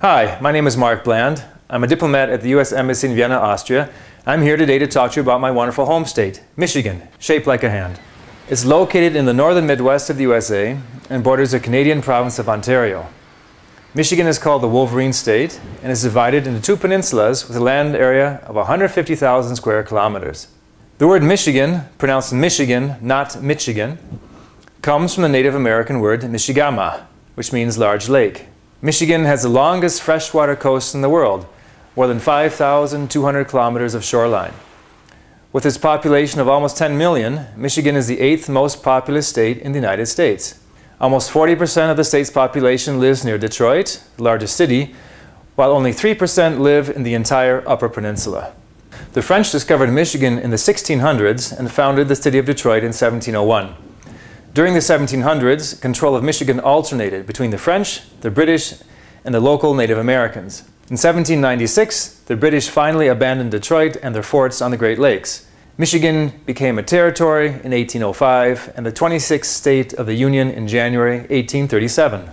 Hi, my name is Mark Bland. I'm a diplomat at the U.S. Embassy in Vienna, Austria. I'm here today to talk to you about my wonderful home state, Michigan, shaped like a hand. It's located in the northern Midwest of the USA and borders the Canadian province of Ontario. Michigan is called the Wolverine State and is divided into two peninsulas with a land area of 150,000 square kilometers. The word Michigan, pronounced Mishigan, not Mitchigan, comes from the Native American word Mishigamaa, which means large lake. Michigan has the longest freshwater coast in the world, more than 5,200 kilometers of shoreline. With its population of almost 10 million, Michigan is the 8th most populous state in the United States. Almost 40% of the state's population lives near Detroit, the largest city, while only 3% live in the entire Upper Peninsula. The French discovered Michigan in the 1600s and founded the city of Detroit in 1701. During the 1700s, control of Michigan alternated between the French, the British, and the local Native Americans. In 1796, the British finally abandoned Detroit and their forts on the Great Lakes. Michigan became a territory in 1805 and the 26th state of the Union in January 1837.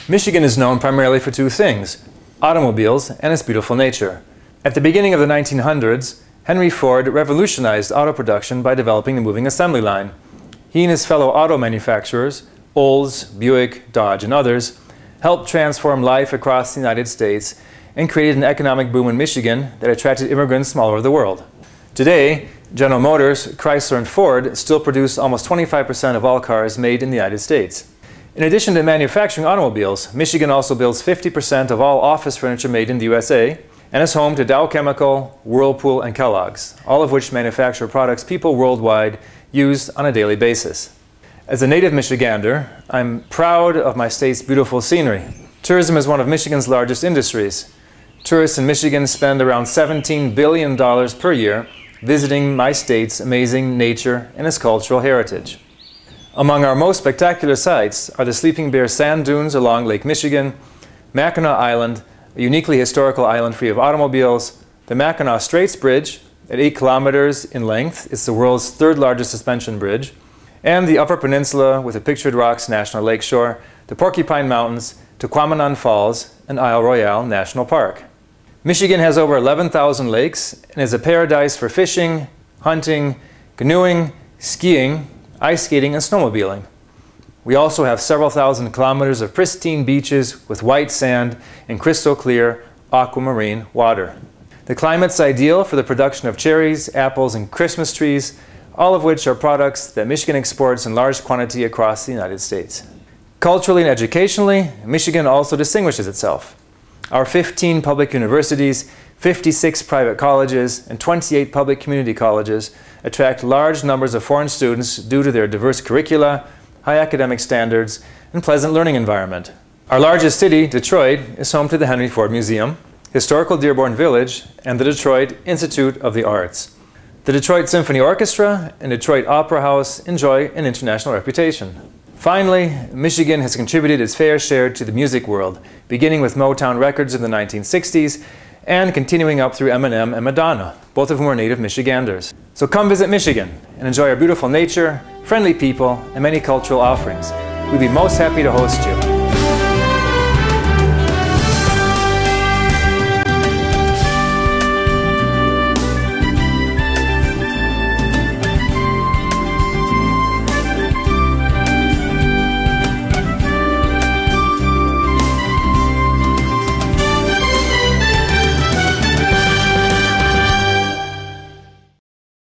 Michigan is known primarily for two things: automobiles and its beautiful nature. At the beginning of the 1900s, Henry Ford revolutionized auto production by developing the moving assembly line. He and his fellow auto manufacturers, Olds, Buick, Dodge, and others, helped transform life across the United States and created an economic boom in Michigan that attracted immigrants from all over the world. Today, General Motors, Chrysler, and Ford still produce almost 25% of all cars made in the United States. In addition to manufacturing automobiles, Michigan also builds 50% of all office furniture made in the USA and is home to Dow Chemical, Whirlpool, and Kellogg's, all of which manufacture products people worldwide use on a daily basis. As a native Michigander, I'm proud of my state's beautiful scenery. Tourism is one of Michigan's largest industries. Tourists in Michigan spend around $17 billion per year visiting my state's amazing nature and its cultural heritage. Among our most spectacular sights are the Sleeping Bear sand dunes along Lake Michigan, Mackinac Island, a uniquely historical island free of automobiles, the Mackinac Straits Bridge, at 8 kilometers in length, it's the world's third largest suspension bridge, and the Upper Peninsula with the Pictured Rocks National Lakeshore, the Porcupine Mountains, Tequamanon Falls, and Isle Royale National Park. Michigan has over 11,000 lakes and is a paradise for fishing, hunting, canoeing, skiing, ice skating, and snowmobiling. We also have several thousand kilometers of pristine beaches with white sand and crystal clear aquamarine water. The climate's ideal for the production of cherries, apples, and Christmas trees, all of which are products that Michigan exports in large quantity across the United States. Culturally and educationally, Michigan also distinguishes itself. Our 15 public universities, 56 private colleges, and 28 public community colleges attract large numbers of foreign students due to their diverse curricula, high academic standards, and pleasant learning environment. Our largest city, Detroit, is home to the Henry Ford Museum, historical Dearborn Village, and the Detroit Institute of the Arts. The Detroit Symphony Orchestra and Detroit Opera House enjoy an international reputation. Finally, Michigan has contributed its fair share to the music world, beginning with Motown Records in the 1960s and continuing up through Eminem and Madonna, both of whom are native Michiganders. So come visit Michigan and enjoy our beautiful nature, friendly people, and many cultural offerings. We'd be most happy to host you.